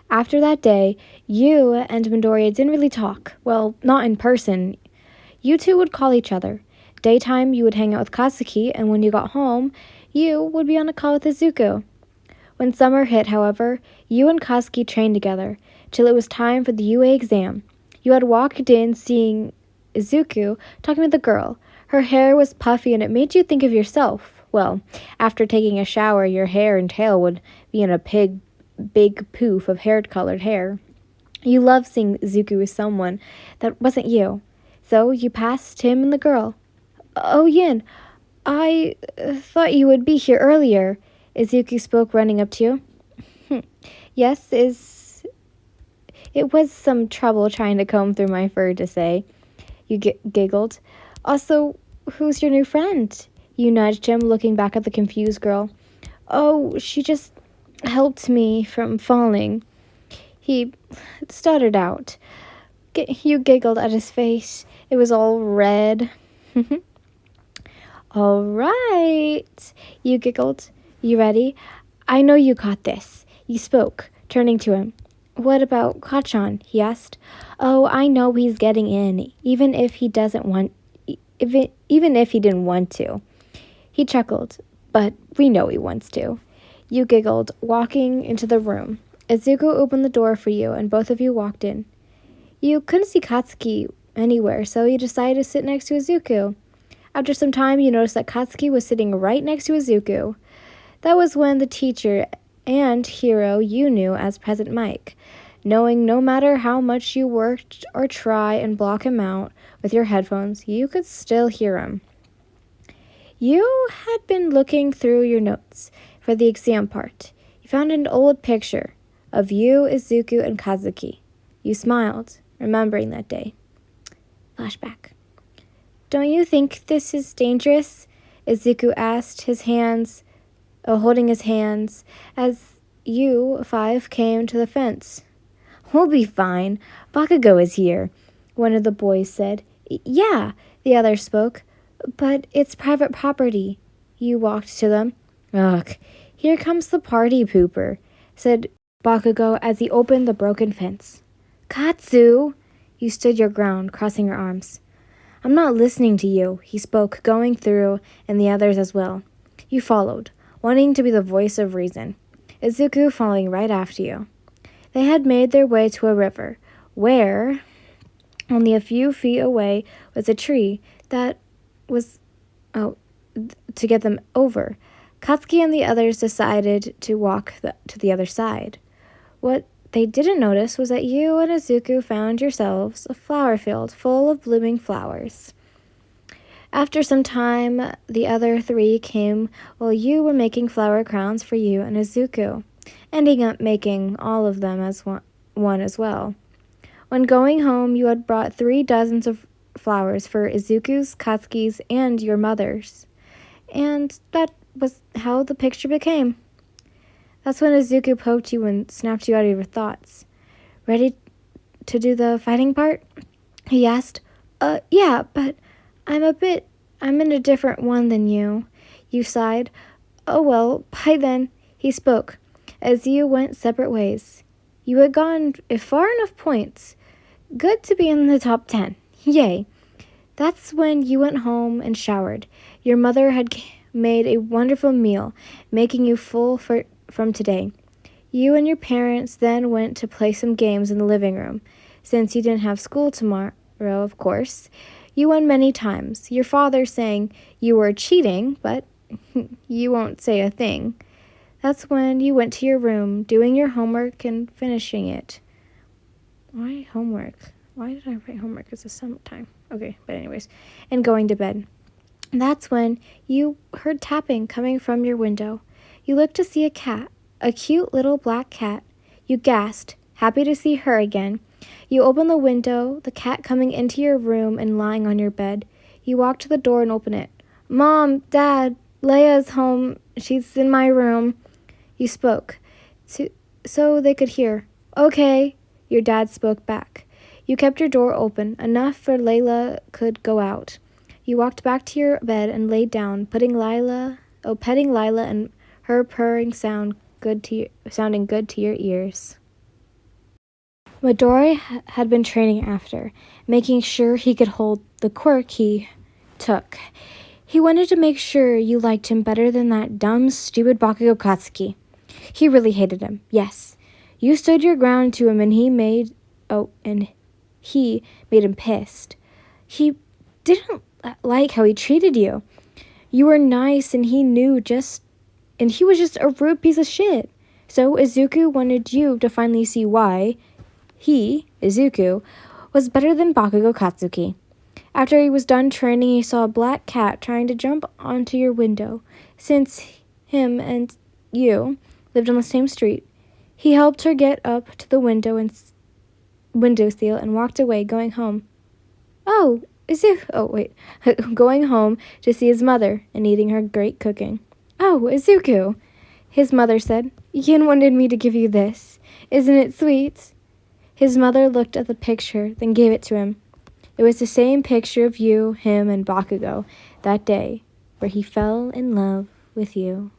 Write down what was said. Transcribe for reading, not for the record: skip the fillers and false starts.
After that day, you and Midoriya didn't really talk. Well, not in person. You two would call each other. Daytime, you would hang out with Katsuki, and when you got home, you would be on a call with Izuku. When summer hit, however, you and Katsuki trained together, till it was time for the UA exam. You had walked in seeing Izuku talking with a girl. Her hair was puffy and it made you think of yourself. Well, after taking a shower, your hair and tail would be in a big poof of hair-colored hair. You loved seeing Izuku with someone that wasn't you. So you passed him and the girl. Oh, Yin, I thought you would be here earlier. Izuku spoke, running up to you. Yes, it was some trouble trying to comb through my fur to say. You giggled. Also, who's your new friend? You nudged him, looking back at the confused girl. Oh, she just helped me from falling. He stuttered out. You giggled at his face. It was all red. All right, you giggled. You ready? I know you got this. You spoke, turning to him. What about Kachan? He asked. Oh, I know he's getting in, even if he didn't want to. He chuckled, but we know he wants to. You giggled, walking into the room. Izuku opened the door for you, and both of you walked in. You couldn't see Katsuki anywhere, so you decided to sit next to Izuku. After some time, you noticed that Katsuki was sitting right next to Izuku. That was when the teacher and hero you knew as Present Mike, knowing no matter how much you worked or try and block him out with your headphones, you could still hear him. You had been looking through your notes for the exam part. You found an old picture of you, Izuku, and Kazuki. You smiled, remembering that day. Flashback. Don't you think this is dangerous? Izuku asked, holding his hands, as you five came to the fence. We'll be fine. Bakugo is here, one of the boys said. Yeah, the other spoke. But it's private property. You walked to them. Ugh, here comes the party pooper, said Bakugo as he opened the broken fence. Katsu! You stood your ground, crossing your arms. I'm not listening to you, he spoke, going through, and the others as well. You followed, wanting to be the voice of reason, Izuku following right after you. They had made their way to a river, where, only a few feet away, was a tree that was, to get them over. Katsuki and the others decided to walk to the other side. What they didn't notice was that you and Izuku found yourselves a flower field full of blooming flowers. After some time, the other three came while you were making flower crowns for you and Izuku, ending up making all of them as one as well. When going home, you had brought 3 dozens of flowers for Izuku's, Katsuki's, and your mother's. And that was how the picture became. That's when Izuku poked you and snapped you out of your thoughts. Ready to do the fighting part? He asked. Yeah, but I'm in a different one than you. You sighed. Oh well, by then, he spoke, as you went separate ways. You had gotten far enough points. Good to be in the top 10. Yay. That's when you went home and showered. Your mother had made a wonderful meal, making you full from today. You and your parents then went to play some games in the living room. Since you didn't have school tomorrow, of course, you won many times, your father saying you were cheating, but you won't say a thing. That's when you went to your room, doing your homework and finishing it. Why homework? Why did I write homework? It's the summertime. Okay, but anyways, and going to bed. That's when you heard tapping coming from your window. You looked to see a cat, a cute little black cat. You gasped, happy to see her again. You opened the window, the cat coming into your room and lying on your bed. You walked to the door and opened it. Mom, Dad, Leia's home. She's in my room. You spoke, so they could hear. Okay, your dad spoke back. You kept your door open, enough for Layla could go out. You walked back to your bed and laid down, petting Lila and her purring sounding good to your ears. Midoriya had been training after, making sure he could hold the quirk he took. He wanted to make sure you liked him better than that dumb, stupid Bakugo Katsuki. He really hated him, yes. You stood your ground to him and he made him pissed. He didn't like how he treated you. You were nice and he was just a rude piece of shit. So Izuku wanted you to finally see why he, Izuku, was better than Bakugo Katsuki. After he was done training, he saw a black cat trying to jump onto your window. Since him and you lived on the same street, he helped her get up to the windowsill and walked away, going home. Going home to see his mother and eating her great cooking. Oh, Izuku, his mother said. Yin wanted me to give you this. Isn't it sweet? His mother looked at the picture, then gave it to him. It was the same picture of you, him, and Bakugo that day where he fell in love with you.